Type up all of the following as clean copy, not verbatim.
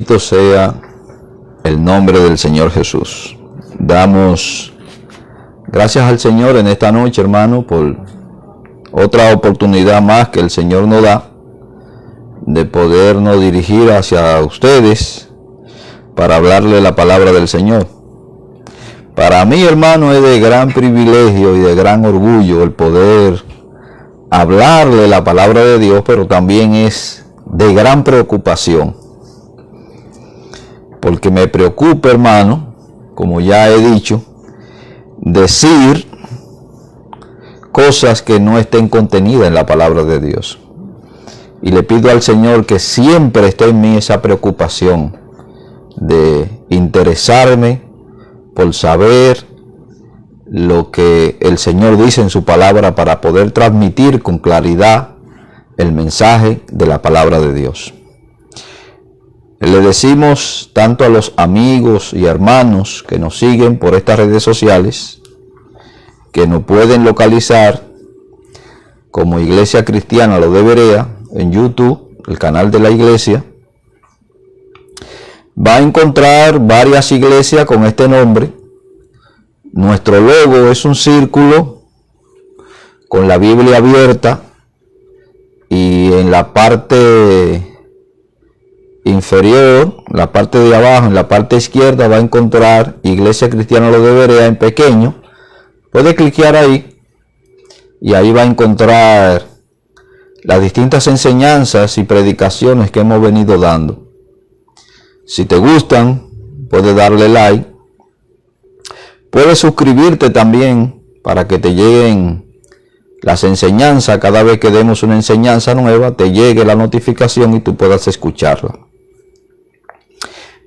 Bendito sea el nombre del Señor Jesús. Damos gracias al Señor en esta noche, hermano, por otra oportunidad más que el Señor nos da de podernos dirigir hacia ustedes para hablarle la palabra del Señor. Para mí, hermano, es de gran privilegio y de gran orgullo el poder hablarle la palabra de Dios, pero también es de gran preocupación. Porque me preocupa, hermano, como ya he dicho, decir cosas que no estén contenidas en la palabra de Dios. Y le pido al Señor que siempre esté en mí esa preocupación de interesarme por saber lo que el Señor dice en su palabra para poder transmitir con claridad el mensaje de la palabra de Dios. Le decimos tanto a los amigos y hermanos que nos siguen por estas redes sociales que nos pueden localizar como Iglesia Cristiana Lo de Berea en YouTube, el canal de la iglesia. Va a encontrar varias iglesias con este nombre. Nuestro logo es un círculo con la Biblia abierta y en la parte inferior, la parte de abajo, en la parte izquierda va a encontrar Iglesia Cristiana Lo de Berea en pequeño. Puede cliquear ahí y ahí va a encontrar las distintas enseñanzas y predicaciones que hemos venido dando. Si te gustan, puedes darle like. Puedes suscribirte también para que te lleguen las enseñanzas. Cada vez que demos una enseñanza nueva, te llegue la notificación y tú puedas escucharla.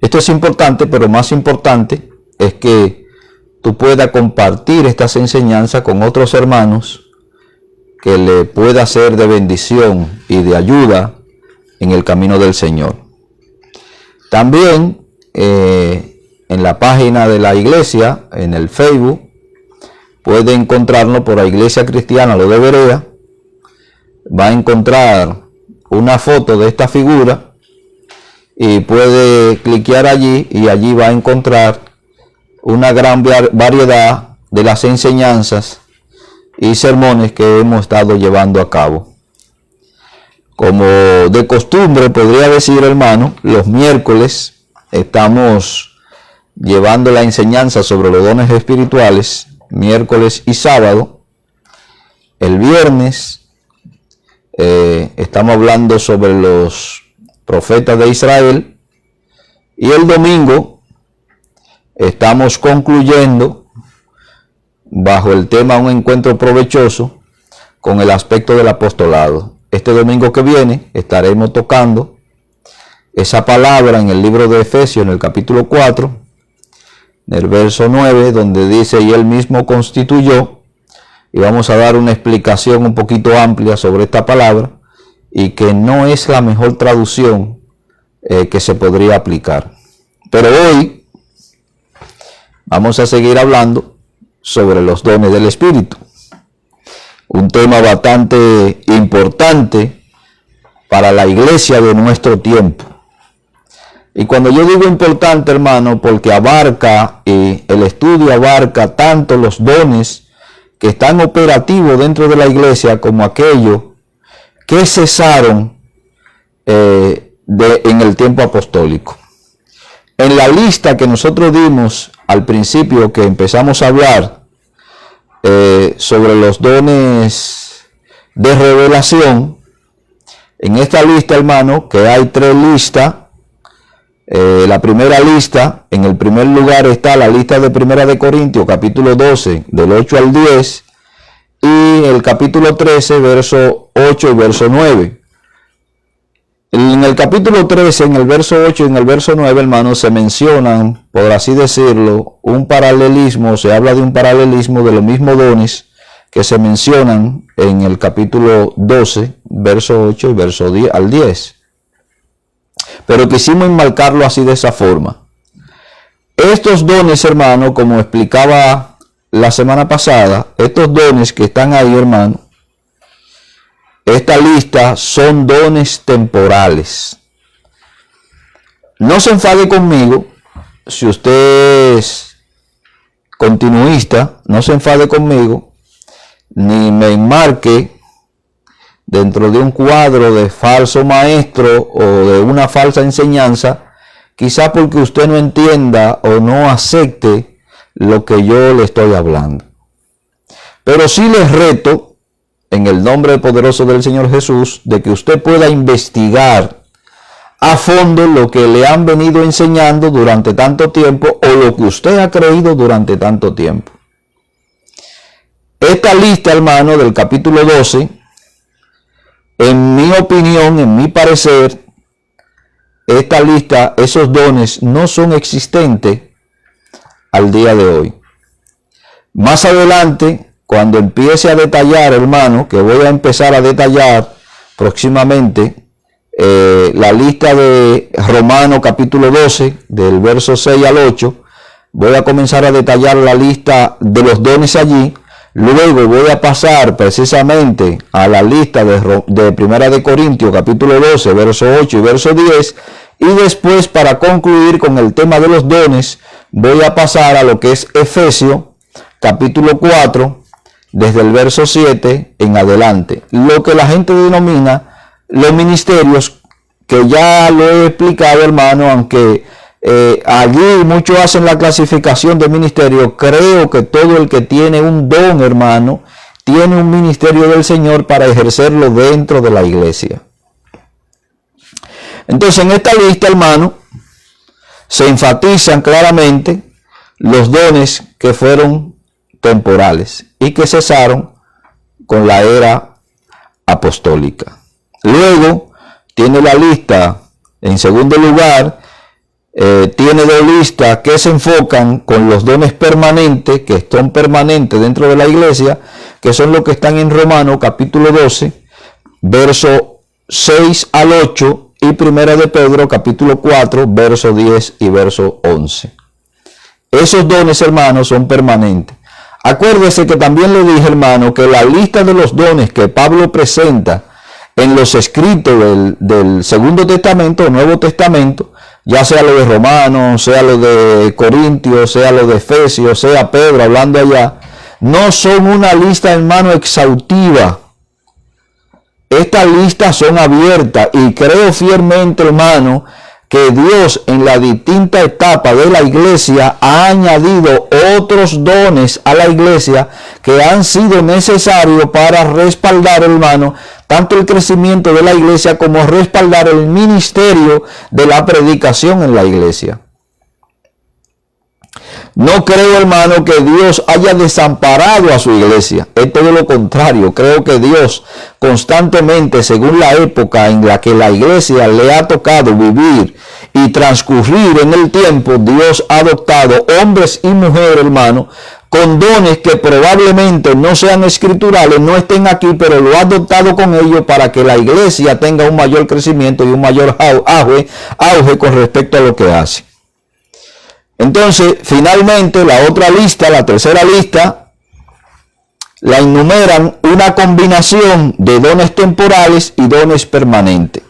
Esto es importante, pero más importante es que tú puedas compartir estas enseñanzas con otros hermanos que le pueda ser de bendición y de ayuda en el camino del Señor. También en la página de la iglesia, en el Facebook, puede encontrarnos por la Iglesia Cristiana Lo de Berea. Va a encontrar una foto de esta figura y puede cliquear allí y allí va a encontrar una gran variedad de las enseñanzas y sermones que hemos estado llevando a cabo. Como de costumbre, podría decir, hermano, los miércoles estamos llevando la enseñanza sobre los dones espirituales, miércoles y sábado. El viernes estamos hablando sobre los profetas de Israel y el domingo estamos concluyendo bajo el tema Un encuentro provechoso con el aspecto del apostolado. Este domingo que viene estaremos tocando esa palabra en el libro de Efesios, en el capítulo 4, en el verso 9, donde dice: y él mismo constituyó, y vamos a dar una explicación un poquito amplia sobre esta palabra, y que no es la mejor traducción que se podría aplicar. Pero hoy vamos a seguir hablando sobre los dones del Espíritu. Un tema bastante importante para la iglesia de nuestro tiempo. Y cuando yo digo importante, hermano, porque abarca, el estudio abarca tanto los dones que están operativos dentro de la iglesia como aquellos que cesaron en el tiempo apostólico. En la lista que nosotros dimos al principio, que empezamos a hablar sobre los dones de revelación, en esta lista, hermano, que hay 3 listas. La primera lista, en el primer lugar está la lista de Primera de Corintios, capítulo 12, del 8 al 10, y el capítulo 13, verso 8 y verso 9. En el capítulo 13, en el verso 8 y en el verso 9, hermanos, se mencionan, por así decirlo, un paralelismo, se habla de un paralelismo de los mismos dones que se mencionan en el capítulo 12, verso 8 y verso 10 al 10. Pero quisimos enmarcarlo así, de esa forma. Estos dones, hermano, como explicaba la semana pasada, estos dones que están ahí, hermano, esta lista son dones temporales. no se enfade conmigo, si usted es continuista, no se enfade conmigo, ni me enmarque dentro de un cuadro de falso maestro o de una falsa enseñanza, quizá porque usted no entienda o no acepte lo que yo le estoy hablando. Pero sí les reto, en el nombre poderoso del Señor Jesús, de que usted pueda investigar a fondo lo que le han venido enseñando durante tanto tiempo o lo que usted ha creído durante tanto tiempo. Esta lista, hermano, del capítulo 12, en mi opinión, en mi parecer, esta lista, esos dones no son existentes al día de hoy. Más adelante, cuando empiece a detallar, hermano, que voy a empezar a detallar próximamente, la lista de Romanos capítulo 12, del verso 6 al 8, voy a comenzar a detallar la lista de los dones allí. Luego voy a pasar precisamente a la lista de Primera de Corintios capítulo 12, verso 8 y verso 10. Y después, para concluir con el tema de los dones, voy a pasar a lo que es Efesios capítulo 4, desde el verso 7 en adelante. Lo que la gente denomina los ministerios, que ya lo he explicado, hermano, aunque allí muchos hacen la clasificación de ministerio. Creo que todo el que tiene un don, hermano, tiene un ministerio del Señor para ejercerlo dentro de la iglesia. Entonces, en esta lista, hermano, se enfatizan claramente los dones que fueron temporales y que cesaron con la era apostólica. Luego tiene la lista, en segundo lugar, tiene dos listas que se enfocan con los dones permanentes, que son permanentes dentro de la iglesia, que son los que están en Romanos capítulo 12, verso 6 al 8, y Primera de Pedro capítulo 4, verso 10 y verso 11. Esos dones, hermanos, son permanentes. Acuérdese que también le dije, hermano, que la lista de los dones que Pablo presenta en los escritos del Segundo Testamento o Nuevo Testamento, ya sea lo de Romanos, sea lo de Corintios, sea lo de Efesios, sea Pedro hablando allá, no son una lista, hermano, exhaustiva. Estas listas son abiertas y creo fielmente, hermano, que Dios en la distinta etapa de la iglesia ha añadido otros dones a la iglesia que han sido necesarios para respaldar, hermano, tanto el crecimiento de la iglesia como respaldar el ministerio de la predicación en la iglesia. No creo, hermano, que Dios haya desamparado a su iglesia. Es todo lo contrario. Creo que Dios constantemente, según la época en la que la iglesia le ha tocado vivir y transcurrir en el tiempo, Dios ha adoptado hombres y mujeres, hermano, con dones que probablemente no sean escriturales, no estén aquí, pero lo ha adoptado con ellos para que la iglesia tenga un mayor crecimiento y un mayor auge con respecto a lo que hace. Entonces, finalmente, la otra lista, la tercera lista, la enumeran una combinación de dones temporales y dones permanentes,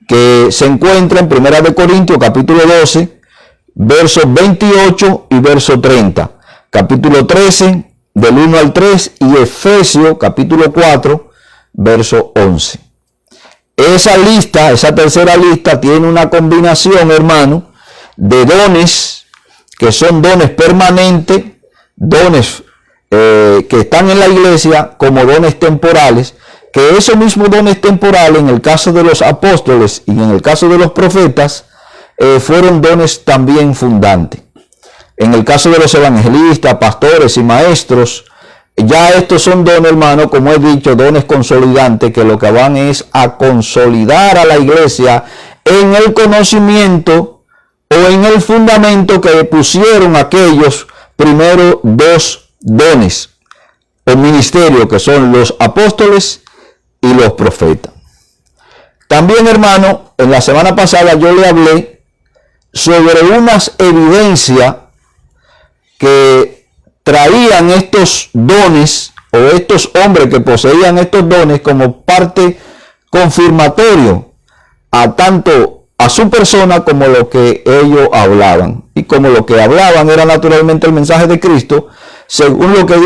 que se encuentra en 1 Corintios capítulo 12, versos 28 y verso 30, capítulo 13, del 1 al 3, y Efesios capítulo 4, verso 11. Esa lista, esa tercera lista, tiene una combinación, hermano, de dones que son dones permanentes, dones que están en la iglesia, como dones temporales, que esos mismos dones temporales, en el caso de los apóstoles y en el caso de los profetas, fueron dones también fundantes. En el caso de los evangelistas, pastores y maestros, ya estos son dones, hermano, como he dicho, dones consolidantes, que lo que van es a consolidar a la iglesia en el conocimiento o en el fundamento que pusieron aquellos primeros dos dones o ministerios, que son los apóstoles y los profetas. También, hermano, en la semana pasada yo le hablé sobre unas evidencias que traían estos dones o estos hombres que poseían estos dones como parte confirmatorio a tanto a su persona como lo que ellos hablaban. Y como lo que hablaban era naturalmente el mensaje de Cristo, según lo que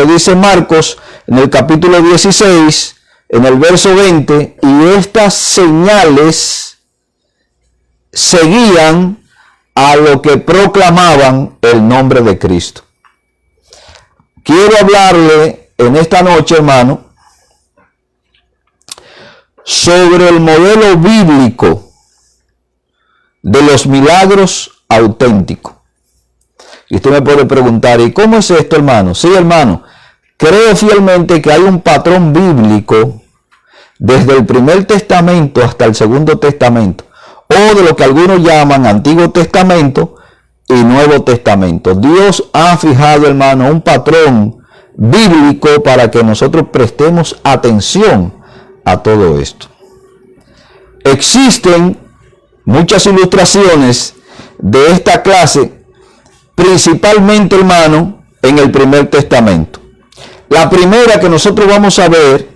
dice Marcos en el capítulo 16, en el verso 20, y estas señales seguían a lo que proclamaban el nombre de Cristo. Quiero hablarle en esta noche, hermano, sobre el modelo bíblico de los milagros auténticos. Y usted me puede preguntar, ¿y cómo es esto, hermano? Sí, hermano, creo fielmente que hay un patrón bíblico desde el Primer Testamento hasta el Segundo Testamento, o de lo que algunos llaman Antiguo Testamento y Nuevo Testamento. Dios ha fijado, hermano, un patrón bíblico para que nosotros prestemos atención a todo esto. Existen muchas ilustraciones de esta clase, principalmente, hermano, en el Primer Testamento. La primera que nosotros vamos a ver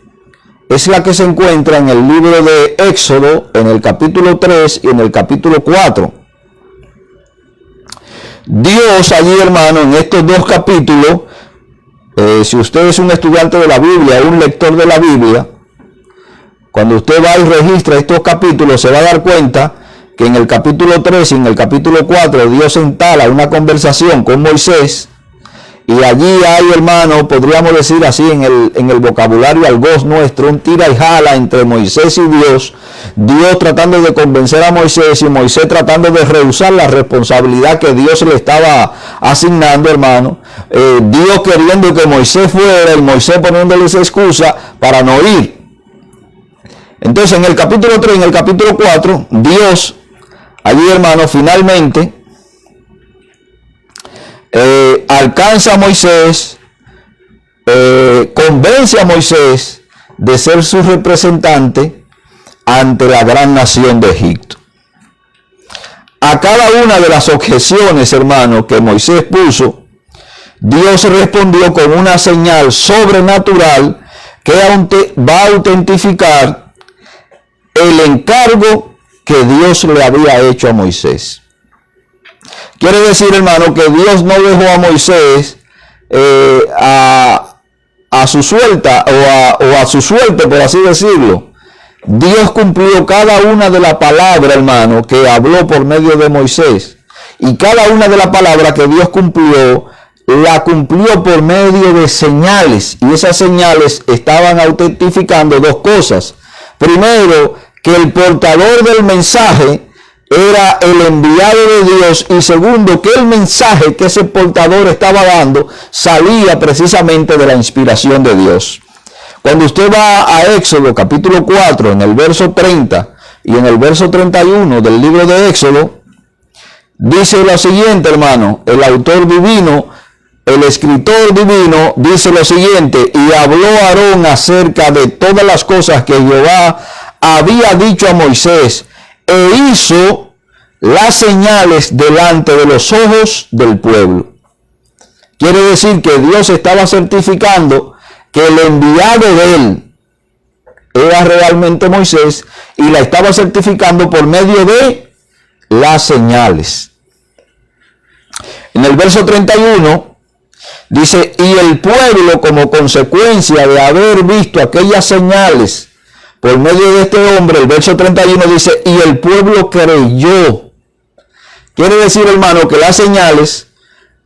es la que se encuentra en el libro de Éxodo, en el capítulo 3 y en el capítulo 4. Dios allí, hermano, en estos dos capítulos, si usted es un estudiante de la Biblia, un lector de la Biblia, cuando usted va y registra estos capítulos, se va a dar cuenta que en el capítulo 3 y en el capítulo 4 Dios instala una conversación con Moisés, y allí hay, hermano, podríamos decir así en el vocabulario algoz nuestro, un tira y jala entre Moisés y Dios, Dios tratando de convencer a Moisés y Moisés tratando de rehusar la responsabilidad que Dios le estaba asignando, hermano, Dios queriendo que Moisés fuera y Moisés poniéndole esa excusa para no ir. Entonces en el capítulo 3 y en el capítulo 4, Dios allí, hermano, finalmente alcanza a Moisés, convence a Moisés de ser su representante ante la gran nación de Egipto. A cada una de las objeciones, hermano, que Moisés puso, Dios respondió con una señal sobrenatural que va a autentificar el encargo que Dios le había hecho a Moisés. Quiere decir, hermano, que Dios no dejó a Moisés a su suelta o a su suerte, por así decirlo. Dios cumplió cada una de las palabras, hermano, que habló por medio de Moisés. Y cada una de las palabras que Dios cumplió, la cumplió por medio de señales. Y esas señales estaban autentificando dos cosas. Primero, que el portador del mensaje era el enviado de Dios, y segundo, que el mensaje que ese portador estaba dando salía precisamente de la inspiración de Dios. Cuando usted va a Éxodo capítulo 4, en el verso 30 y en el verso 31 del libro de Éxodo, dice lo siguiente, hermano, el autor divino, el escritor divino, dice lo siguiente: y habló Aarón acerca de todas las cosas que Jehová había dicho a Moisés, e hizo las señales delante de los ojos del pueblo. Quiere decir que Dios estaba certificando que el enviado de él era realmente Moisés, y la estaba certificando por medio de las señales. En el verso 31 dice: y el pueblo, como consecuencia de haber visto aquellas señales por medio de este hombre, el verso 31 dice: y el pueblo creyó. Quiere decir, hermano, que las señales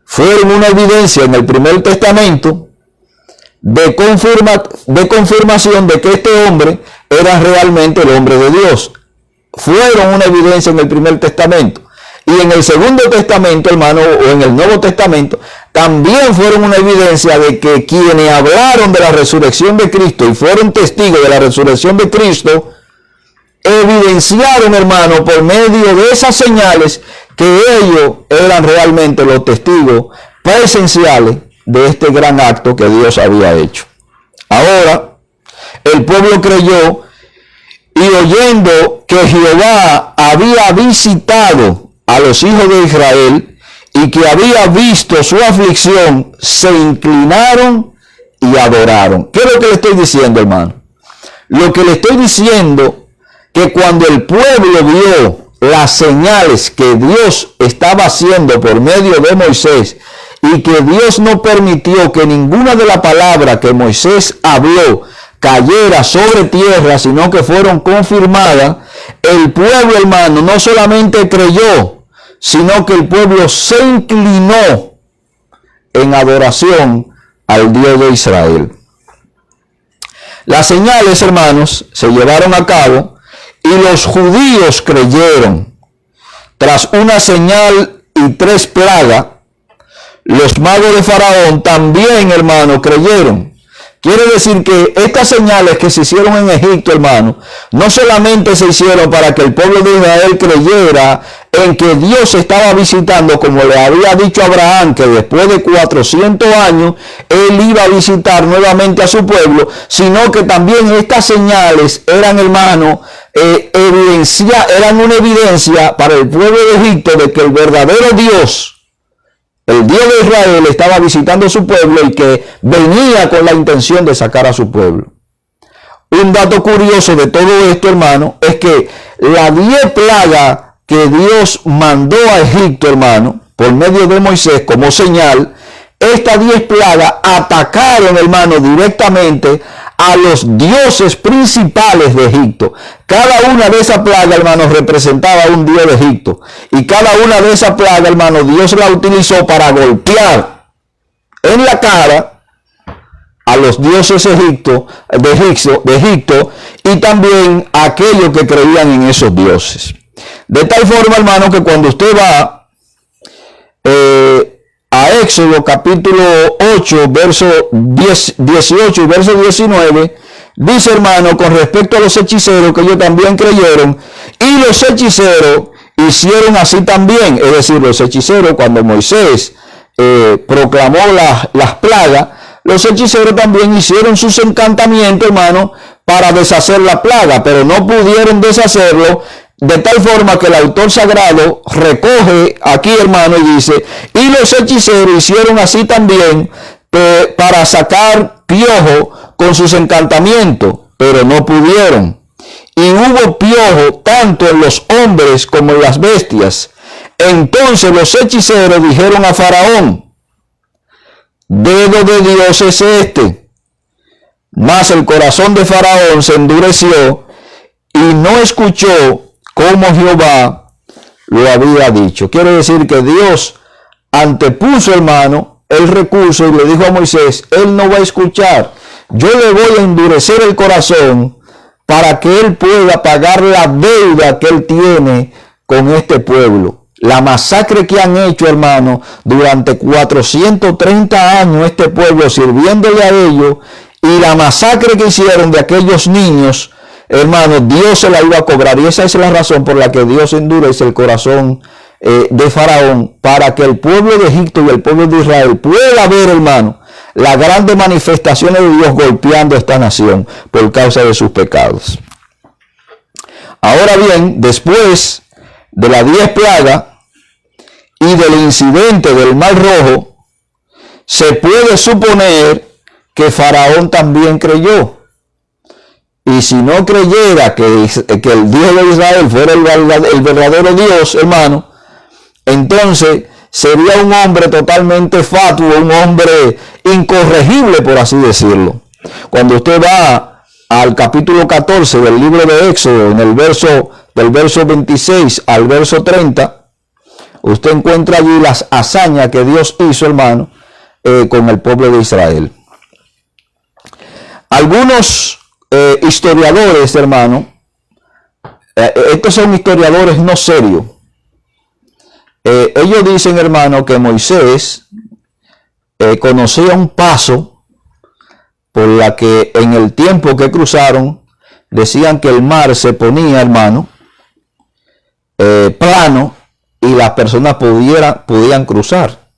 fueron una evidencia en el Primer Testamento de confirmación de que este hombre era realmente el hombre de Dios. Fueron una evidencia en el Primer Testamento. Y en el Segundo Testamento, hermano, o en el Nuevo Testamento, también fueron una evidencia de que quienes hablaron de la resurrección de Cristo y fueron testigos de la resurrección de Cristo, evidenciaron, hermano, por medio de esas señales, que ellos eran realmente los testigos presenciales de este gran acto que Dios había hecho. Ahora, el pueblo creyó, y oyendo que Jehová había visitado a los hijos de Israel y que había visto su aflicción, se inclinaron y adoraron. ¿Qué es lo que le estoy diciendo, hermano? Lo que le estoy diciendo que cuando el pueblo vio las señales que Dios estaba haciendo por medio de Moisés y que Dios no permitió que ninguna de las palabras que Moisés habló cayera sobre tierra, sino que fueron confirmadas, el pueblo, hermano, no solamente creyó, sino que el pueblo se inclinó en adoración al Dios de Israel. Las señales, hermanos, se llevaron a cabo y los judíos creyeron. Tras una señal y 3 plagas, los magos de Faraón también, hermano, creyeron. Quiere decir que estas señales que se hicieron en Egipto, hermano, no solamente se hicieron para que el pueblo de Israel creyera en que Dios estaba visitando, como le había dicho a Abraham, que después de 400 años él iba a visitar nuevamente a su pueblo, sino que también estas señales eran, hermano, eran una evidencia para el pueblo de Egipto de que el verdadero Dios, el Dios de Israel, estaba visitando a su pueblo y que venía con la intención de sacar a su pueblo. Un dato curioso de todo esto, hermano, es que las 10 plagas que Dios mandó a Egipto, hermano, por medio de Moisés como señal, estas 10 plagas atacaron, hermano, directamente a los dioses principales de Egipto. Cada una de esas plagas, hermanos, representaba un dios de Egipto. Y cada una de esas plagas, hermanos, Dios la utilizó para golpear en la cara a los dioses de Egipto y también a aquellos que creían en esos dioses. De tal forma, hermano, que cuando usted va a Éxodo capítulo 8, verso 18 y verso 19, dice, hermano, con respecto a los hechiceros, que ellos también creyeron, y los hechiceros hicieron así también. Es decir, los hechiceros, cuando Moisés proclamó las plagas, los hechiceros también hicieron sus encantamientos, hermano, para deshacer la plaga, pero no pudieron deshacerlo. De tal forma que el autor sagrado recoge aquí, hermano, y dice, y los hechiceros hicieron así también para sacar piojo con sus encantamientos, pero no pudieron. Y hubo piojo tanto en los hombres como en las bestias. Entonces los hechiceros dijeron a Faraón, dedo de Dios es este. Mas el corazón de Faraón se endureció y no escuchó como Jehová lo había dicho. Quiere decir que Dios antepuso, hermano, el recurso y le dijo a Moisés, él no va a escuchar. Yo le voy a endurecer el corazón para que él pueda pagar la deuda que él tiene con este pueblo. La masacre que han hecho, hermano, durante 430 años este pueblo sirviéndole a ellos, y la masacre que hicieron de aquellos niños, hermano, Dios se la iba a cobrar. Y esa es la razón por la que Dios endurece el corazón de Faraón, para que el pueblo de Egipto y el pueblo de Israel pueda ver, hermano, las grandes manifestaciones de Dios golpeando a esta nación por causa de sus pecados. Ahora bien, después de las 10 plagas y del incidente del Mar Rojo, se puede suponer que Faraón también creyó. Y si no creyera que el Dios de Israel fuera el verdadero Dios, hermano, entonces sería un hombre totalmente fatuo, un hombre incorregible, por así decirlo. Cuando usted va al capítulo 14 del libro de Éxodo, en el del verso 26 al verso 30, usted encuentra allí las hazañas que Dios hizo, hermano, con el pueblo de Israel. Algunos historiadores, hermano, estos son historiadores no serios. Ellos dicen, hermano, que Moisés conocía un paso por la que en el tiempo que cruzaron, decían que el mar se ponía, hermano, plano, y las personas podían cruzar.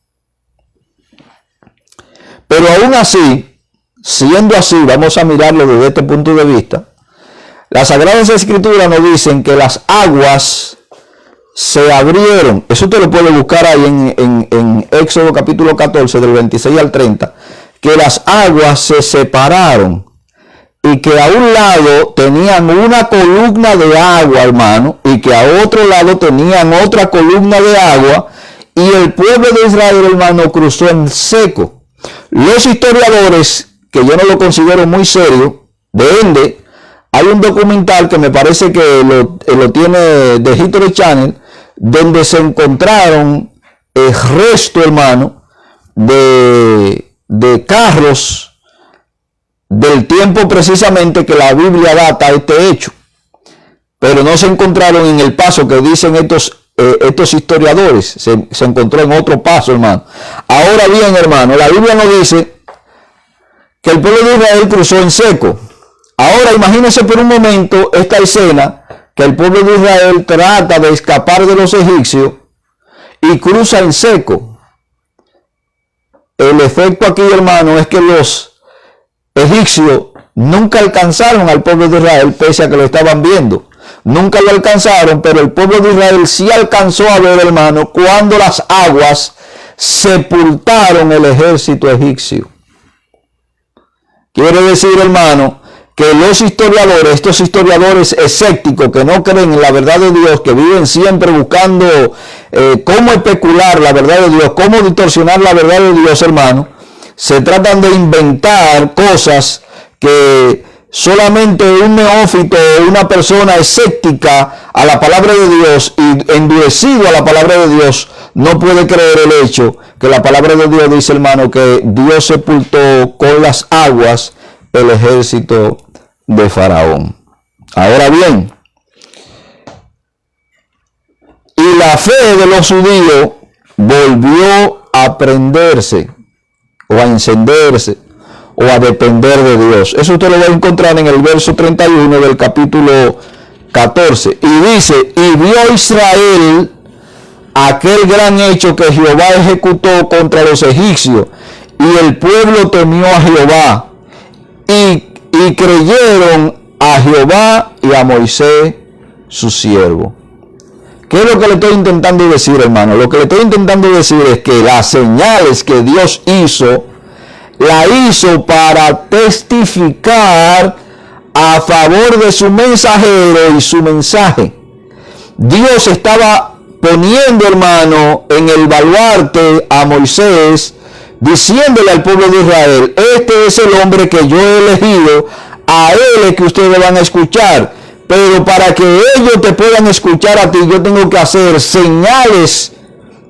Pero aún así, siendo así, vamos a mirarlo desde este punto de vista, las Sagradas Escrituras nos dicen que las aguas se abrieron. Eso usted lo puede buscar ahí en Éxodo capítulo 14 del 26 al 30, que las aguas se separaron y que a un lado tenían una columna de agua, hermano, y que a otro lado tenían otra columna de agua, y el pueblo de Israel, hermano, cruzó en seco. Los historiadores, que yo no lo considero muy serio, de ende, hay un documental que me parece que lo tiene de History Channel, donde se encontraron el resto, hermano, de carros del tiempo precisamente que la Biblia data este hecho, pero no se encontraron en el paso que dicen estos historiadores. Se encontró en otro paso, hermano. Ahora bien, hermano, la Biblia nos dice que el pueblo de Israel cruzó en seco. Ahora imagínense por un momento esta escena, que el pueblo de Israel trata de escapar de los egipcios y cruza en seco. El efecto aquí, hermano, es que los egipcios nunca alcanzaron al pueblo de Israel, pese a que lo estaban viendo. Nunca lo alcanzaron, pero el pueblo de Israel sí alcanzó a ver, hermano, cuando las aguas sepultaron el ejército egipcio. Quiere decir, hermano, que los historiadores, estos historiadores escépticos que no creen en la verdad de Dios, que viven siempre buscando cómo especular la verdad de Dios, cómo distorsionar la verdad de Dios, hermano, se tratan de inventar cosas que solamente un neófito, una persona escéptica a la palabra de Dios y endurecido a la palabra de Dios, no puede creer el hecho que la palabra de Dios dice, hermano, que Dios sepultó con las aguas el ejército de Faraón. Ahora bien, y la fe de los judíos volvió a prenderse o a encenderse o a depender de Dios. Eso usted lo va a encontrar en el verso 31 del capítulo 14. Y dice, y vio Israel aquel gran hecho que Jehová ejecutó contra los egipcios, y el pueblo temió a Jehová, y creyeron a Jehová y a Moisés su siervo. ¿Qué es lo que le estoy intentando decir, hermano? Lo que le estoy intentando decir es que las señales que Dios hizo, la hizo para testificar a favor de su mensajero y su mensaje. Dios estaba poniendo, hermano, en el baluarte a Moisés, diciéndole al pueblo de Israel, este es el hombre que yo he elegido, a él es que ustedes van a escuchar, pero para que ellos te puedan escuchar a ti, yo tengo que hacer señales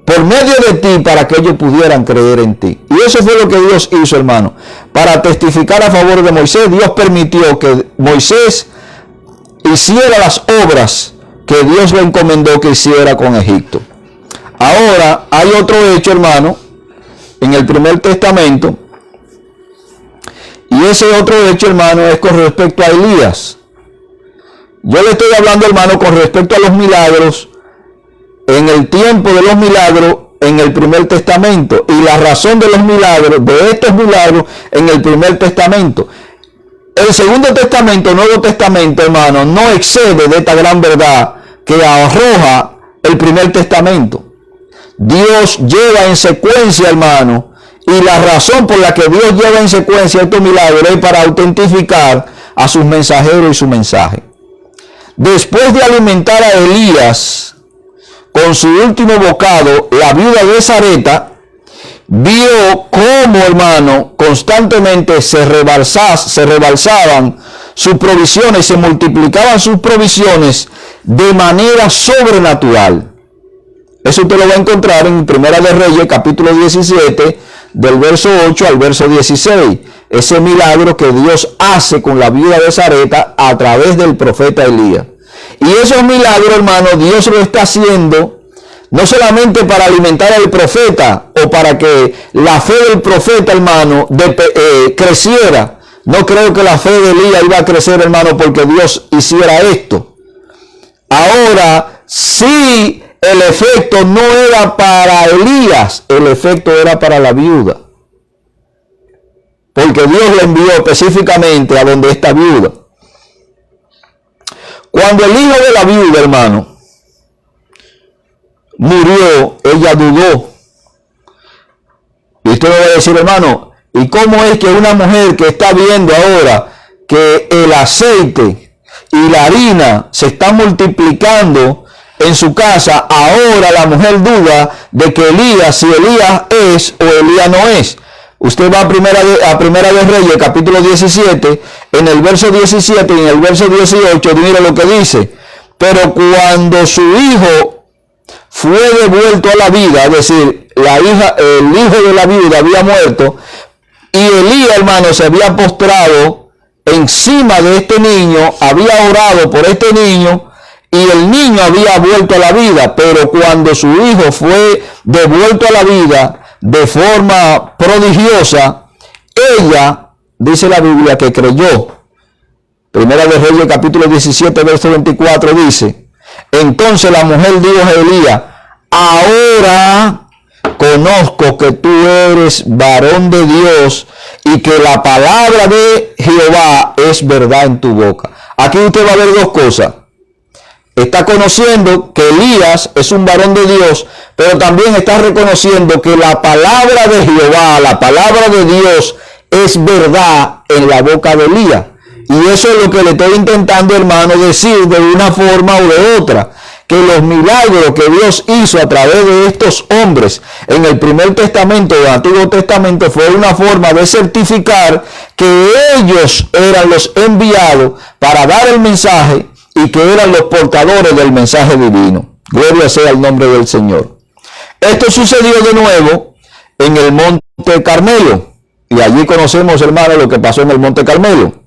por medio de ti para que ellos pudieran creer en ti. Y eso fue lo que Dios hizo, hermano, para testificar a favor de Moisés. Dios permitió que Moisés hiciera las obras que Dios le encomendó que hiciera con Egipto. Ahora hay otro hecho, hermano, en el primer testamento, y ese otro hecho, hermano, es con respecto a Elías. Yo le estoy hablando, hermano, con respecto a los milagros en el tiempo de los milagros en el primer testamento, y la razón de los milagros, de estos milagros en el primer testamento. El segundo testamento, Nuevo Testamento, hermano, no excede de esta gran verdad que arroja el primer testamento. Dios lleva en secuencia, hermano, y la razón por la que Dios lleva en secuencia estos milagros es para autentificar a sus mensajeros y su mensaje. Después de alimentar a Elías con su último bocado, la viuda de Sarepta vio cómo, hermano, constantemente se rebalsaban sus provisiones, se multiplicaban sus provisiones de manera sobrenatural. Eso usted lo va a encontrar en Primera de Reyes, capítulo 17, del verso 8 al verso 16. Ese milagro que Dios hace con la viuda de Sarepta a través del profeta Elías. Y esos milagros, hermano, Dios lo está haciendo no solamente para alimentar al profeta o para que la fe del profeta, hermano, creciera. No creo que la fe de Elías iba a crecer, hermano, porque Dios hiciera esto. Ahora, sí, el efecto no era para Elías, el efecto era para la viuda. Porque Dios le envió específicamente a donde esta viuda. Cuando el hijo de la viuda, hermano, murió, ella dudó. Y usted me va a decir, hermano, ¿y cómo es que una mujer que está viendo ahora que el aceite y la harina se están multiplicando en su casa, ahora la mujer duda de que Elías, si Elías es o Elías no es. Usted va a Primera de Reyes, capítulo 17, en el verso 17 y en el verso 18, mire lo que dice. Pero cuando su hijo fue devuelto a la vida, es decir, el hijo de la viuda había muerto, y Elías, hermano, se había postrado encima de este niño, había orado por este niño, y el niño había vuelto a la vida. Pero cuando su hijo fue devuelto a la vida de forma prodigiosa, ella, dice la Biblia, que creyó. Primera de Reyes, capítulo 17, verso 24, dice: entonces la mujer dijo a Elías: ahora conozco que tú eres varón de Dios y que la palabra de Jehová es verdad en tu boca. Aquí usted va a ver dos cosas. Está conociendo que Elías es un varón de Dios, pero también está reconociendo que la palabra de Jehová, la palabra de Dios, es verdad en la boca de Elías. Y eso es lo que le estoy intentando, hermano, decir de una forma o de otra. Que los milagros que Dios hizo a través de estos hombres en el primer testamento o el Antiguo Testamento fue una forma de certificar que ellos eran los enviados para dar el mensaje y que eran los portadores del mensaje divino. Gloria sea el nombre del Señor. Esto sucedió de nuevo en el Monte Carmelo. Y allí conocemos, hermanos, lo que pasó en el Monte Carmelo.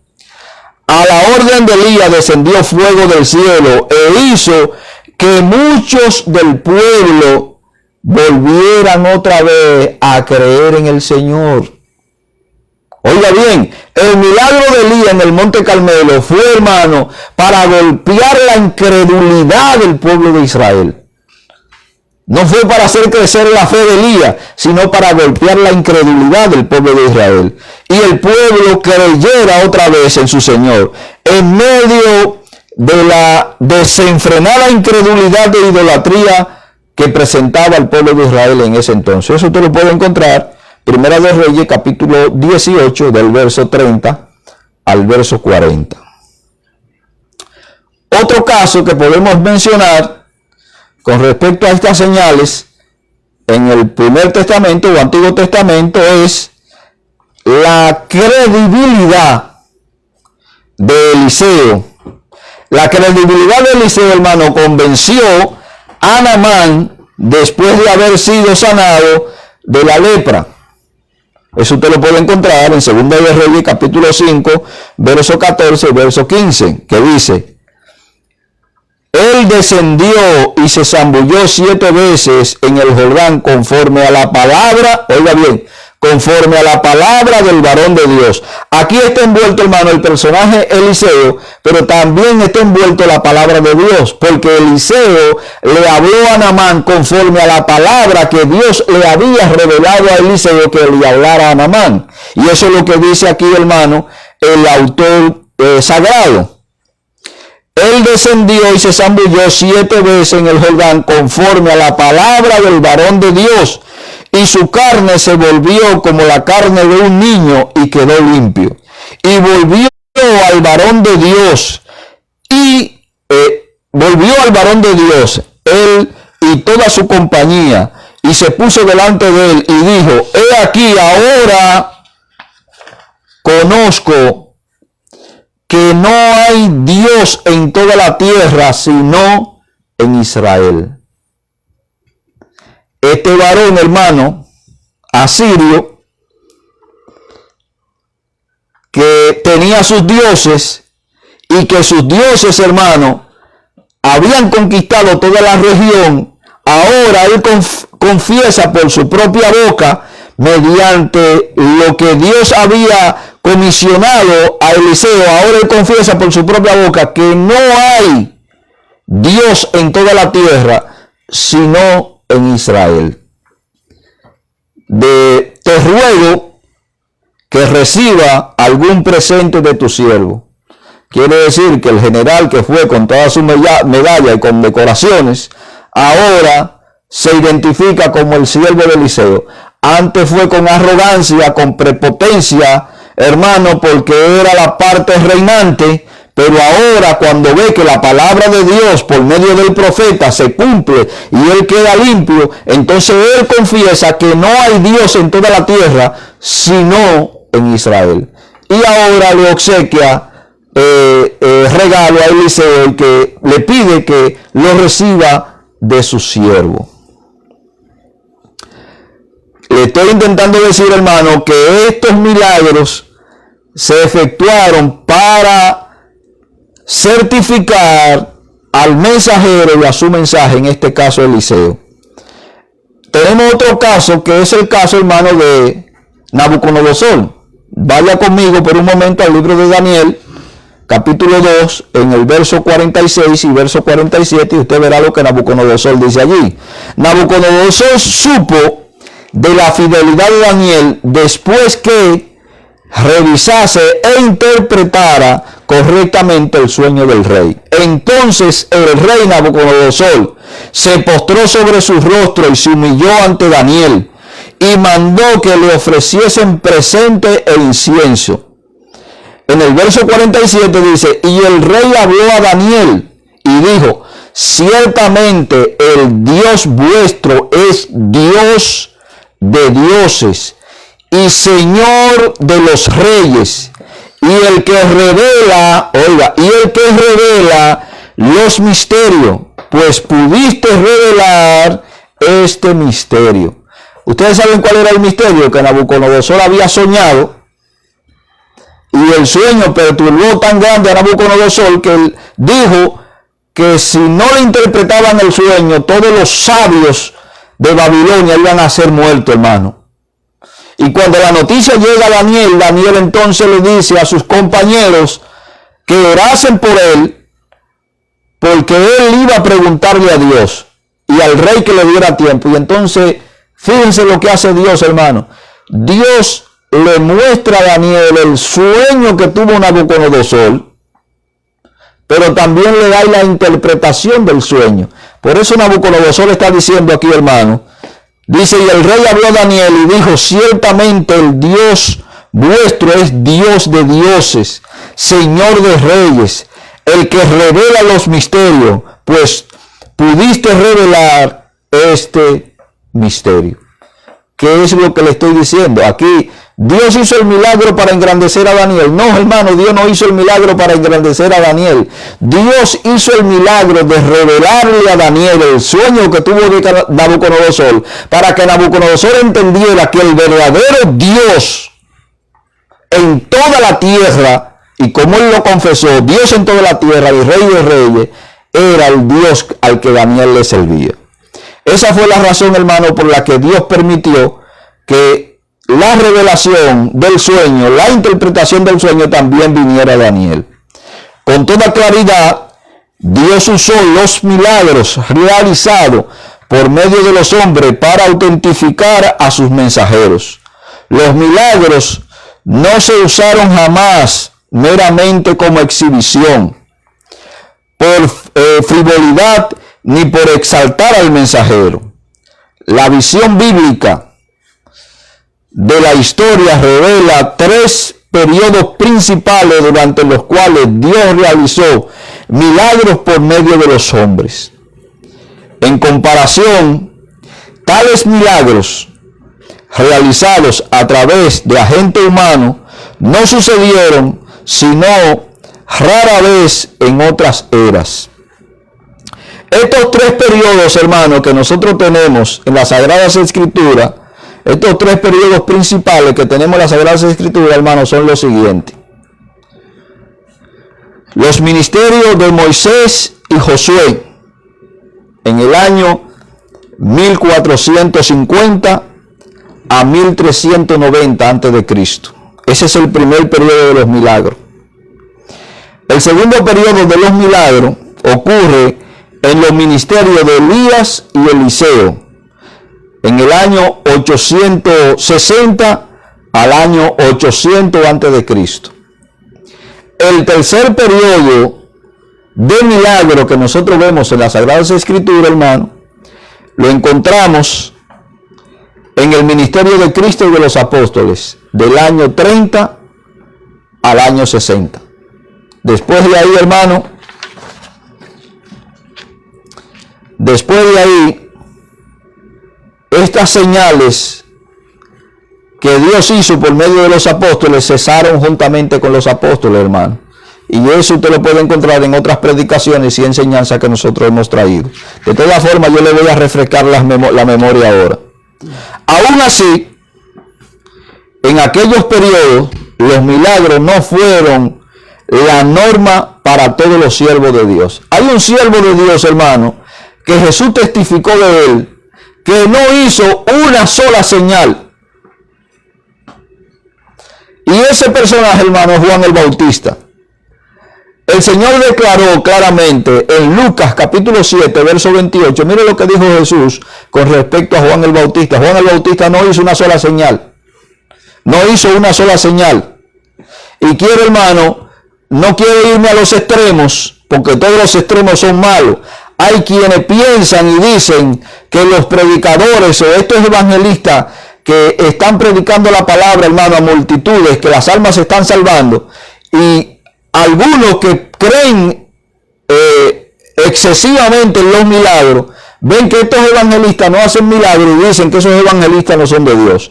A la orden de Elías descendió fuego del cielo e hizo que muchos del pueblo volvieran otra vez a creer en el Señor. Oiga bien, el milagro de Elías en el Monte Carmelo fue, hermano, para golpear la incredulidad del pueblo de Israel. No fue para hacer crecer la fe de Elías, sino para golpear la incredulidad del pueblo de Israel. Y el pueblo creyera otra vez en su Señor. En medio de la desenfrenada incredulidad de idolatría que presentaba el pueblo de Israel en ese entonces. Eso usted lo puede encontrar Primera de Reyes, capítulo 18, del verso 30 al verso 40. Otro caso que podemos mencionar con respecto a estas señales en el Primer Testamento o Antiguo Testamento es la credibilidad de Eliseo. La credibilidad de Eliseo, hermano, convenció a Naamán después de haber sido sanado de la lepra. Eso usted lo puede encontrar en Segunda de Reyes, capítulo 5, verso 14 y verso 15, que dice: él descendió y se zambulló 7 veces en el Jordán conforme a la palabra, oiga bien, conforme a la palabra del varón de Dios. Aquí está envuelto, hermano, el personaje Eliseo, pero también está envuelto la palabra de Dios, porque Eliseo le habló a Naamán conforme a la palabra que Dios le había revelado a Eliseo que le hablara a Naamán. Y eso es lo que dice aquí, hermano, el autor sagrado. Él descendió y se zambulló 7 veces en el Jordán conforme a la palabra del varón de Dios, y su carne se volvió como la carne de un niño y quedó limpio. Y volvió al varón de Dios, él y toda su compañía, y se puso delante de él y dijo: he aquí, ahora conozco que no hay Dios en toda la tierra sino en Israel. Este varón, hermano, asirio, que tenía sus dioses y que sus dioses, hermano, habían conquistado toda la región, ahora él confiesa por su propia boca, mediante lo que Dios había comisionado a Eliseo, ahora él confiesa por su propia boca que no hay Dios en toda la tierra sino en Israel. Te ruego que reciba algún presente de tu siervo. Quiere decir que el general que fue con toda su medalla y con decoraciones, ahora se identifica como el siervo de Eliseo. Antes fue con arrogancia, con prepotencia, hermano, porque era la parte reinante, pero ahora cuando ve que la palabra de Dios por medio del profeta se cumple y él queda limpio, entonces él confiesa que no hay Dios en toda la tierra, sino en Israel. Y ahora le obsequia regalo a Eliseo, y que le pide que lo reciba de su siervo. Le estoy intentando decir, hermano, que estos milagros se efectuaron para certificar al mensajero y a su mensaje, en este caso Eliseo. Tenemos otro caso, que es el caso, hermano, de Nabucodonosor. Vaya conmigo por un momento al libro de Daniel, capítulo 2, en el verso 46 y verso 47, y usted verá lo que Nabucodonosor dice allí. Nabucodonosor supo de la fidelidad de Daniel después que revisase e interpretara correctamente el sueño del rey. Entonces el rey Nabucodonosor se postró sobre su rostro y se humilló ante Daniel, y mandó que le ofreciesen presente e incienso. En el verso 47 dice: y el rey habló a Daniel y dijo: ciertamente el Dios vuestro es Dios de dioses y Señor de los reyes, y el que revela, oiga, y el que revela los misterios, pues pudiste revelar este misterio. Ustedes saben cuál era el misterio que Nabucodonosor había soñado, y el sueño perturbó tan grande a Nabucodonosor que él dijo que si no le interpretaban el sueño, todos los sabios de Babilonia iban a ser muertos, hermano. Y cuando la noticia llega a Daniel, Daniel entonces le dice a sus compañeros que orasen por él, porque él iba a preguntarle a Dios y al rey que le diera tiempo. Y entonces, fíjense lo que hace Dios, hermano. Dios le muestra a Daniel el sueño que tuvo Nabucodonosor, pero también le da la interpretación del sueño. Por eso Nabucodonosor está diciendo aquí, hermano, dice: y el rey habló a Daniel y dijo: ciertamente el Dios vuestro es Dios de dioses, Señor de reyes, el que revela los misterios, pues pudiste revelar este misterio. ¿Qué es lo que le estoy diciendo? Aquí Dios hizo el milagro para engrandecer a Daniel. No, hermano, Dios no hizo el milagro para engrandecer a Daniel. Dios hizo el milagro de revelarle a Daniel el sueño que tuvo de Nabucodonosor, para que Nabucodonosor entendiera que el verdadero Dios en toda la tierra, y como él lo confesó, Dios en toda la tierra y Rey de Reyes, era el Dios al que Daniel le servía. Esa fue la razón, hermano, por la que Dios permitió que la revelación del sueño, la interpretación del sueño también viniera a Daniel. Con toda claridad, Dios usó los milagros realizados por medio de los hombres para autentificar a sus mensajeros. Los milagros no se usaron jamás meramente como exhibición, por frivolidad, ni por exaltar al mensajero. La visión bíblica de la historia revela tres periodos principales durante los cuales Dios realizó milagros por medio de los hombres. En comparación, tales milagros realizados a través de agente humano no sucedieron sino rara vez en otras eras. Estos tres periodos, hermanos, que nosotros tenemos en las Sagradas Escrituras, estos tres periodos principales que tenemos en las Sagradas Escrituras, hermanos, son los siguientes. Los ministerios de Moisés y Josué en el año 1450 a 1390 a.C. Ese es el primer periodo de los milagros. El segundo periodo de los milagros ocurre en los ministerios de Elías y Eliseo, en el año 860 al año 800 a.C. El tercer periodo de milagro que nosotros vemos en las Sagradas Escrituras, hermano, lo encontramos en el ministerio de Cristo y de los apóstoles, del año 30 al año 60. Después de ahí, hermano, estas señales que Dios hizo por medio de los apóstoles cesaron juntamente con los apóstoles, hermano. Y eso usted lo puede encontrar en otras predicaciones y enseñanzas que nosotros hemos traído. De todas formas, yo le voy a refrescar la memoria ahora. Aún así, en aquellos periodos, los milagros no fueron la norma para todos los siervos de Dios. Hay un siervo de Dios, hermano, que Jesús testificó de él, que no hizo una sola señal. Y ese personaje, hermano, es Juan el Bautista. El Señor declaró claramente en Lucas capítulo 7, verso 28, mire lo que dijo Jesús con respecto a Juan el Bautista. Juan el Bautista no hizo una sola señal. No hizo una sola señal. Y quiero, hermano, no quiero irme a los extremos, porque todos los extremos son malos. Hay quienes piensan y dicen que los predicadores o estos evangelistas que están predicando la palabra, hermano, a multitudes, que las almas se están salvando, y algunos que creen excesivamente en los milagros, ven que estos evangelistas no hacen milagros y dicen que esos evangelistas no son de Dios.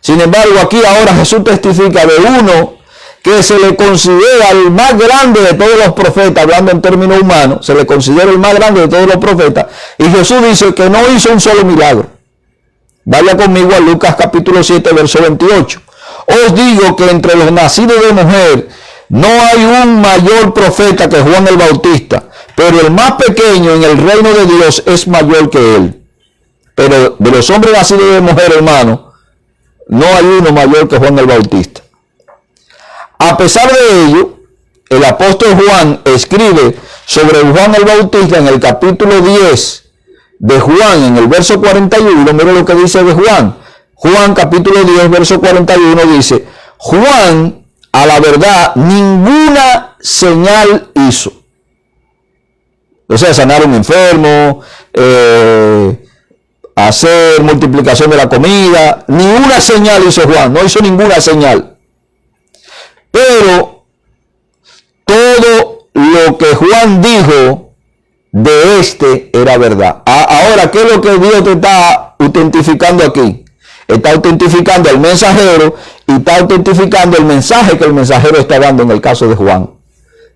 Sin embargo, aquí ahora Jesús testifica de uno que se le considera el más grande de todos los profetas, hablando en términos humanos, se le considera el más grande de todos los profetas, y Jesús dice que no hizo un solo milagro. Vaya conmigo a Lucas capítulo 7, verso 28. Os digo que entre los nacidos de mujer no hay un mayor profeta que Juan el Bautista, pero el más pequeño en el reino de Dios es mayor que él. Pero de los hombres nacidos de mujer, hermano, no hay uno mayor que Juan el Bautista. A pesar de ello, el apóstol Juan escribe sobre Juan el Bautista en el capítulo 10 de Juan, en el verso 41, mire lo que dice de Juan. Juan capítulo 10, verso 41 dice, Juan, a la verdad, ninguna señal hizo. O sea, sanar a un enfermo, hacer multiplicación de la comida, ni una señal hizo Juan, no hizo ninguna señal. Pero todo lo que Juan dijo de este era verdad. Ahora, ¿qué es lo que Dios te está autentificando aquí? Está autentificando al mensajero y está autentificando el mensaje que el mensajero está dando en el caso de Juan.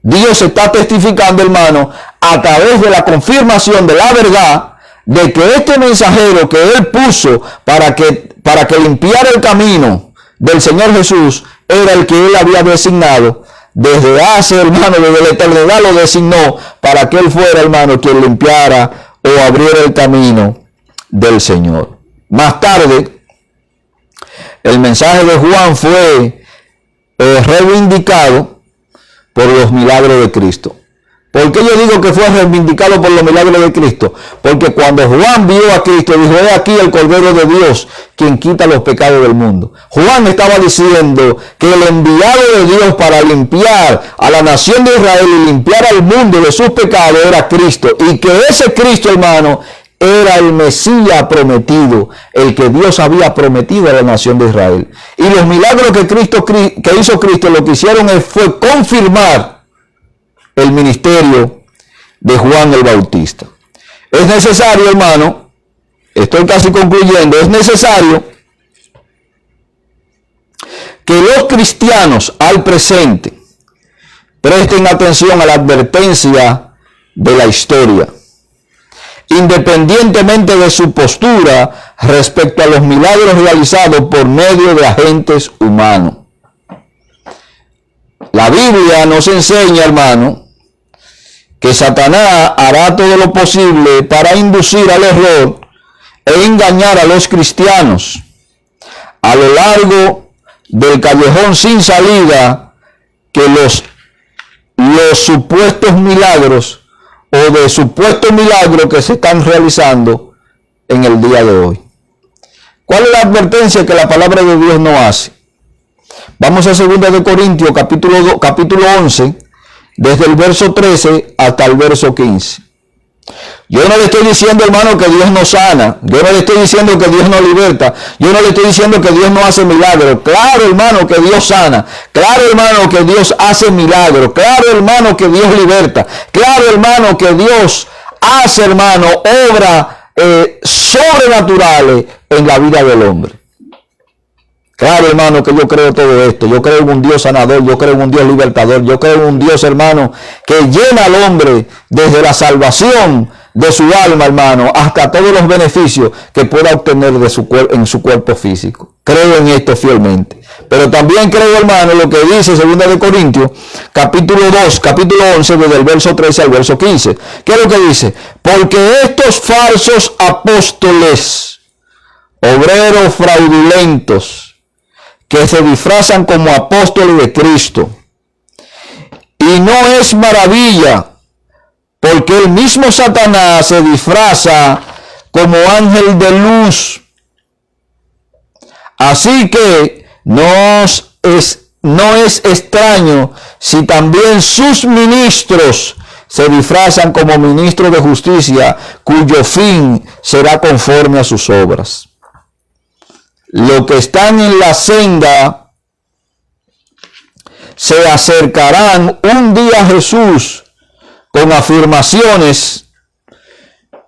Dios está testificando, hermano, a través de la confirmación de la verdad de que este mensajero que él puso para que limpiara el camino del Señor Jesús era el que él había designado desde hace, hermano, desde la eternidad lo designó para que él fuera, hermano, quien limpiara o abriera el camino del Señor. Más tarde, el mensaje de Juan fue reivindicado por los milagros de Cristo. ¿Por qué yo digo que fue reivindicado por los milagros de Cristo? Porque cuando Juan vio a Cristo, dijo, he aquí el Cordero de Dios, quien quita los pecados del mundo. Juan estaba diciendo que el enviado de Dios para limpiar a la nación de Israel y limpiar al mundo de sus pecados era Cristo. Y que ese Cristo, hermano, era el Mesías prometido, el que Dios había prometido a la nación de Israel. Y los milagros que hizo Cristo, lo que hicieron fue confirmar el ministerio de Juan el Bautista. Es necesario, hermano, estoy casi concluyendo, es necesario que los cristianos al presente presten atención a la advertencia de la historia, independientemente de su postura respecto a los milagros realizados por medio de agentes humanos. La Biblia nos enseña, hermano, que Satanás hará todo lo posible para inducir al error e engañar a los cristianos a lo largo del callejón sin salida que los supuestos milagros o de supuestos milagros que se están realizando en el día de hoy. ¿Cuál es la advertencia que la palabra de Dios nos hace? Vamos a 2 de Corintios capítulo 11, desde el verso 13 hasta el verso 15. Yo no le estoy diciendo, hermano, que Dios no sana. Yo no le estoy diciendo que Dios no liberta. Yo no le estoy diciendo que Dios no hace milagros. Claro, hermano, que Dios sana. Claro, hermano, que Dios hace milagros. Claro, hermano, que Dios liberta. Claro, hermano, que Dios hace, hermano, obras sobrenaturales en la vida del hombre. Claro, hermano, que yo creo todo esto. Yo creo en un Dios sanador, yo creo en un Dios libertador, yo creo en un Dios, hermano, que llena al hombre desde la salvación de su alma, hermano, hasta todos los beneficios que pueda obtener en su cuerpo físico. Creo en esto fielmente. Pero también creo, hermano, lo que dice 2 de Corintios, capítulo 11, desde el verso 13 al verso 15. ¿Qué es lo que dice? Porque estos falsos apóstoles, obreros fraudulentos, que se disfrazan como apóstoles de Cristo, y no es maravilla, porque el mismo Satanás se disfraza como ángel de luz. Así que no es extraño si también sus ministros se disfrazan como ministros de justicia, cuyo fin será conforme a sus obras. Los que están en la senda se acercarán un día a Jesús con afirmaciones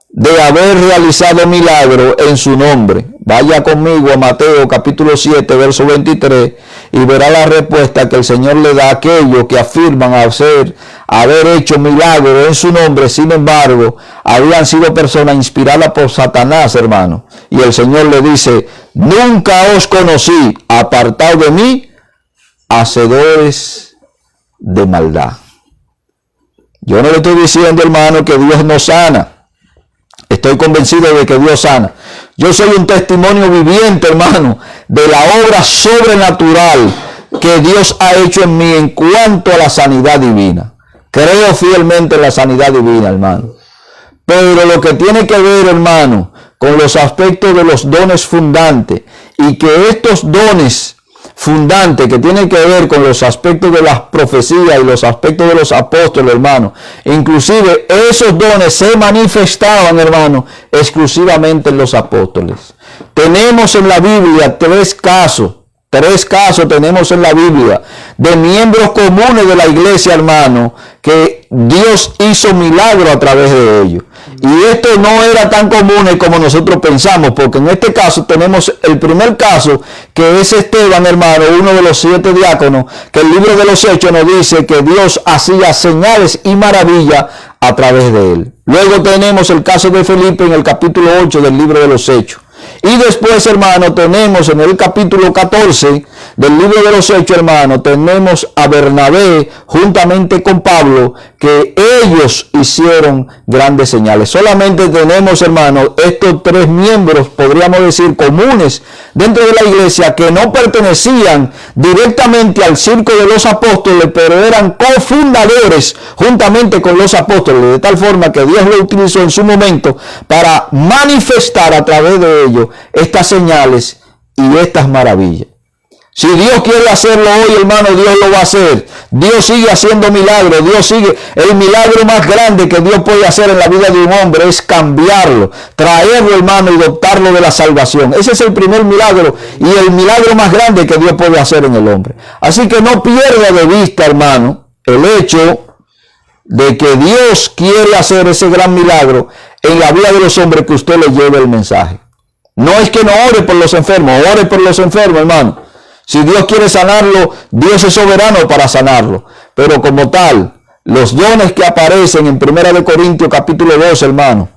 de haber realizado milagro en su nombre. Vaya conmigo a Mateo capítulo 7, verso 23, y verá la respuesta que el Señor le da a aquellos que afirman haber hecho milagro en su nombre. Sin embargo, habían sido personas inspiradas por Satanás, hermano. Y el Señor le dice: nunca os conocí, apartados de mí, hacedores de maldad. Yo no le estoy diciendo, hermano, que Dios no sana. Estoy convencido de que Dios sana. Yo soy un testimonio viviente, hermano, de la obra sobrenatural que Dios ha hecho en mí en cuanto a la sanidad divina. Creo fielmente en la sanidad divina, hermano. Pero lo que tiene que ver, hermano, con los aspectos de los dones fundantes, y que estos dones fundante que tiene que ver con los aspectos de las profecías y los aspectos de los apóstoles, hermano. Inclusive esos dones se manifestaban, hermano, exclusivamente en los apóstoles. Tenemos en la Biblia tres casos tenemos en la Biblia de miembros comunes de la iglesia, hermano, que Dios hizo milagro a través de ellos. Y esto no era tan común como nosotros pensamos, porque en este caso tenemos el primer caso, que es Esteban, hermano, uno de los 7 diáconos, que el libro de los Hechos nos dice que Dios hacía señales y maravillas a través de él. Luego tenemos el caso de Felipe en el capítulo 8 del libro de los Hechos. Y después, hermano, tenemos en el capítulo 14 del libro de los Hechos, hermano, tenemos a Bernabé juntamente con Pablo, que ellos hicieron grandes señales. Solamente tenemos, hermano, estos 3 miembros, podríamos decir, comunes dentro de la iglesia, que no pertenecían directamente al circo de los apóstoles, pero eran cofundadores juntamente con los apóstoles, de tal forma que Dios lo utilizó en su momento para manifestar a través de ellos estas señales y estas maravillas. Si Dios quiere hacerlo hoy, hermano, Dios lo va a hacer. Dios sigue haciendo milagros. Dios sigue. El milagro más grande que Dios puede hacer en la vida de un hombre es cambiarlo, traerlo, hermano, y dotarlo de la salvación. Ese es el primer milagro y el milagro más grande que Dios puede hacer en el hombre. Así que no pierda de vista, hermano, el hecho de que Dios quiere hacer ese gran milagro en la vida de los hombres, que usted le lleve el mensaje. No es que no ore por los enfermos, ore por los enfermos, hermano. Si Dios quiere sanarlo, Dios es soberano para sanarlo. Pero como tal, los dones que aparecen en 1 Corintios capítulo 2, hermano,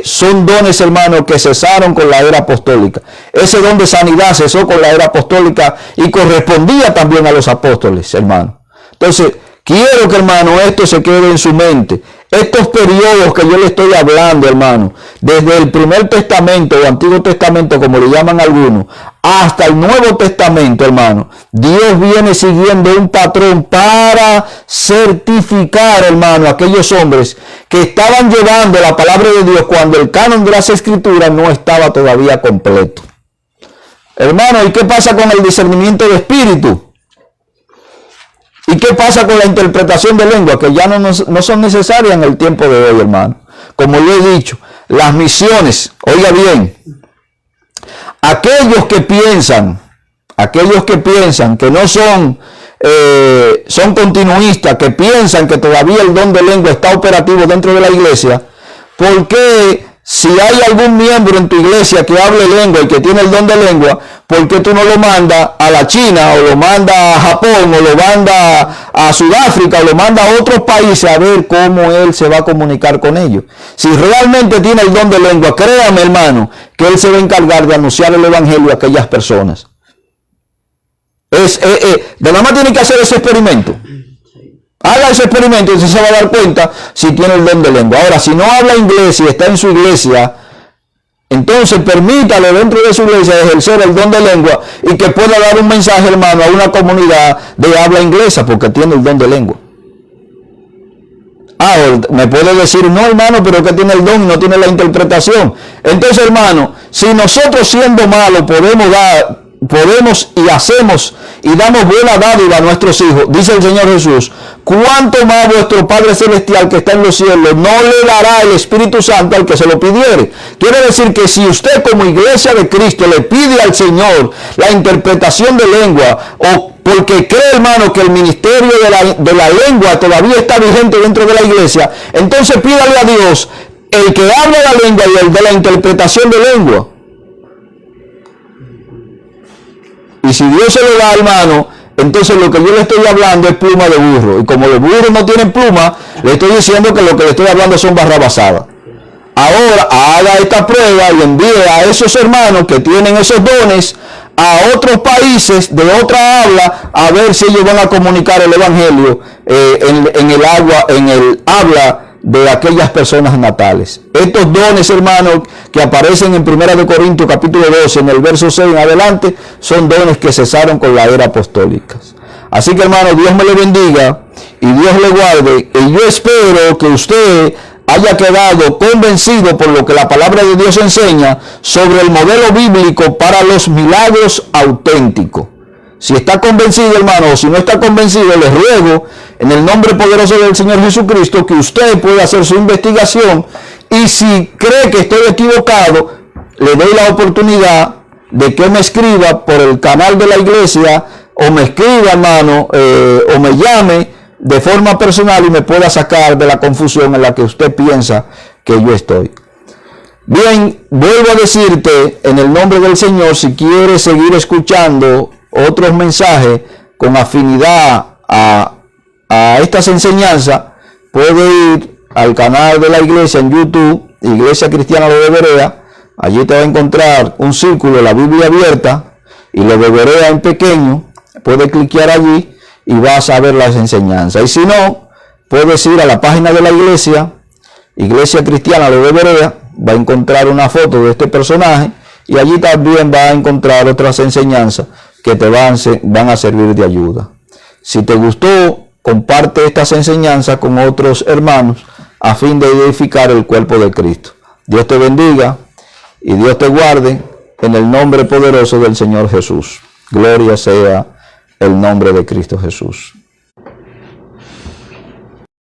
son dones, hermano, que cesaron con la era apostólica. Ese don de sanidad cesó con la era apostólica y correspondía también a los apóstoles, hermano. Entonces, quiero que, hermano, esto se quede en su mente. Estos periodos que yo le estoy hablando, hermano, desde el Primer Testamento o Antiguo Testamento, como le llaman algunos, hasta el Nuevo Testamento, hermano, Dios viene siguiendo un patrón para certificar, hermano, a aquellos hombres que estaban llevando la palabra de Dios cuando el canon de las Escrituras no estaba todavía completo. Hermano, ¿y qué pasa con el discernimiento de espíritu? ¿Y qué pasa con la interpretación de lengua? Que ya no son necesarias en el tiempo de hoy, hermano. como lo he dicho, las misiones, oiga bien, aquellos que piensan que no son, son continuistas, que piensan que todavía el don de lengua está operativo dentro de la iglesia, ¿por qué si hay algún miembro en tu iglesia que hable lengua y que tiene el don de lengua, por qué tú no lo mandas a la China, o lo mandas a Japón, o lo mandas a Sudáfrica, o lo mandas a otros países a ver cómo él se va a comunicar con ellos? Si realmente tiene el don de lengua, créame, hermano, que él se va a encargar de anunciar el evangelio a aquellas personas. De nada más tiene que hacer ese experimento. Haga ese experimento y se va a dar cuenta si tiene el don de lengua. Ahora, si no habla inglés y está en su iglesia, entonces permítale dentro de su iglesia ejercer el don de lengua y que pueda dar un mensaje, hermano, a una comunidad de habla inglesa, porque tiene el don de lengua. Me puede decir, no, hermano, pero que tiene el don y no tiene la interpretación. Entonces, hermano, si nosotros siendo malos podemos y hacemos y damos buena dádiva a nuestros hijos, dice el Señor Jesús, cuánto más vuestro Padre Celestial que está en los cielos no le dará el Espíritu Santo al que se lo pidiere. Quiere decir que si usted como iglesia de Cristo le pide al Señor la interpretación de lengua, o porque cree, hermano, que el ministerio de la lengua todavía está vigente dentro de la iglesia, entonces pídale a Dios el que habla la lengua y el de la interpretación de lengua. Y si Dios se lo da, hermano, entonces lo que yo le estoy hablando es pluma de burro. Y como los burros no tienen pluma, le estoy diciendo que lo que le estoy hablando son barrabasadas. Ahora haga esta prueba y envíe a esos hermanos que tienen esos dones a otros países de otra habla, a ver si ellos van a comunicar el evangelio en el habla de aquellas personas natales. Estos dones, hermanos, que aparecen en 1 Corintios capítulo 12, en el verso 6 en adelante, son dones que cesaron con la era apostólica. Así que, hermano, Dios me le bendiga y Dios le guarde, y yo espero que usted haya quedado convencido por lo que la palabra de Dios enseña sobre el modelo bíblico para los milagros auténticos. Si está convencido, hermano, o si no está convencido, les ruego en el nombre poderoso del Señor Jesucristo que usted pueda hacer su investigación, y si cree que estoy equivocado, le doy la oportunidad de que me escriba por el canal de la iglesia, o me escriba, hermano, o me llame de forma personal y me pueda sacar de la confusión en la que usted piensa que yo estoy. Bien, vuelvo a decirte en el nombre del Señor, si quieres seguir escuchando otros mensajes con afinidad a estas enseñanzas, puede ir al canal de la iglesia en YouTube, Iglesia Cristiana Lo de Berea. Allí te va a encontrar un círculo, la Biblia abierta, y Lo de Berea en pequeño. Puedes cliquear allí y vas a ver las enseñanzas. Y si no, puedes ir a la página de la iglesia, Iglesia Cristiana Lo de Berea, va a encontrar una foto de este personaje, y allí también va a encontrar otras enseñanzas que te van a servir de ayuda. Si te gustó, comparte estas enseñanzas con otros hermanos a fin de edificar el cuerpo de Cristo. Dios te bendiga y Dios te guarde en el nombre poderoso del Señor Jesús. Gloria sea el nombre de Cristo Jesús.